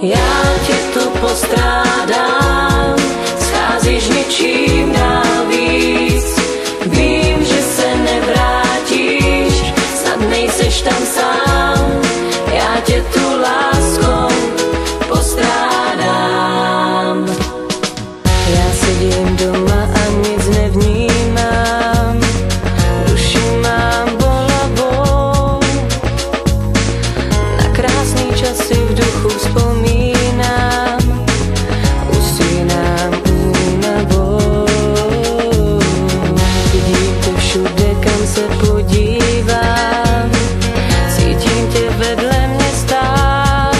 Já tě tu postrádám, scházíš něčím dál víc. Vím, že se nevrátíš, snad nejseš tam sám. Já tě tu láskou postrádám. Já sedím doma a nic nevnímám, duši mám bolavou. Na krásný časy v duchu vzpomínám, usínám únavou. Vidím tě všude, kam se podívám, cítím tě vedle mě stát.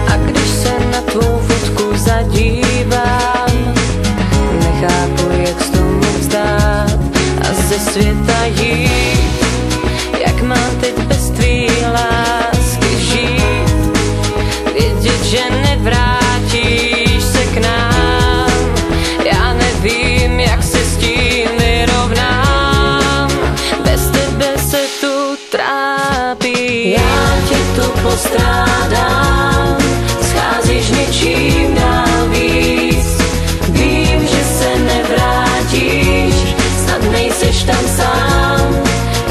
A když se na tvou fotku zadívám, nechápu, jak s tomu vzdát a ze světa jít. Jak mám teď bez tvý lásky žít, vědět, že nevrátíš se k nám. Já nevím, jak se s tím vyrovnám, bez tebe se tu trápím. Já tě tu postrádám, scházíš něčím dál víc. Vím, že se nevrátíš, snad nejseš tam sám.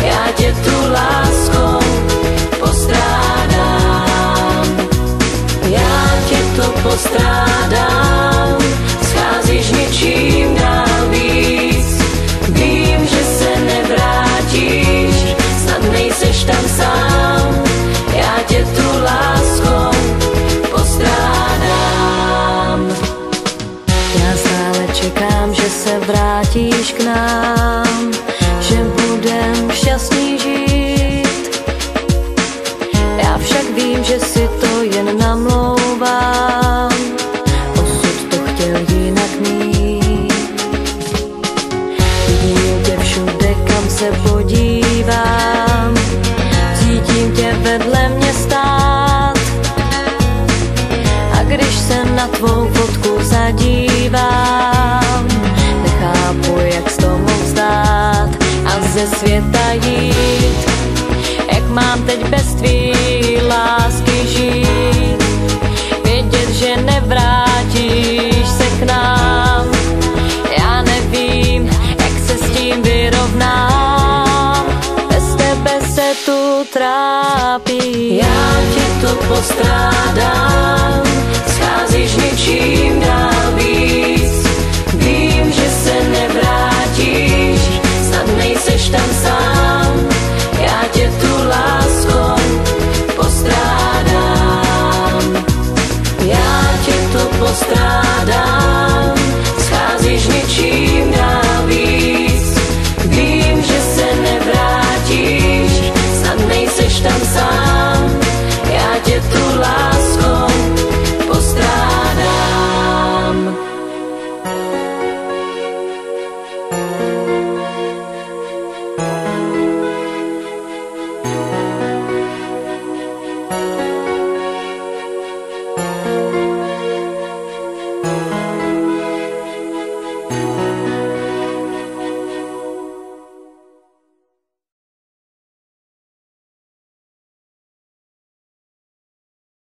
Já tě tu láskou postrádám. Já tě tu postrádám, scházíš něčím dál víc. Vím, že se nevrátíš, snad nejseš tam sám. Já tě tu láskou postrádám. Já stále čekám, že se vrátíš k nám, že budem šťastní žít. Já však vím, že si to jen namlouvám, osud to chtěl jinak mít. Vidím tě všude, kam se podívám, cítím tě vedle mě stát. A když se na tvou fotku zadívám, nechápu, jak s tomu vzdát a ze světa jít. Jak mám teď bez tvý lásky žít, vědět, že nevrátíš se k nám. Já nevím, jak se s tím vyrovnám, bez tebe se tu trápím. Já tě tu postrádám, scházíš něčím dál víc. Vím, že se nevrátíš, snad nejseš tam sám.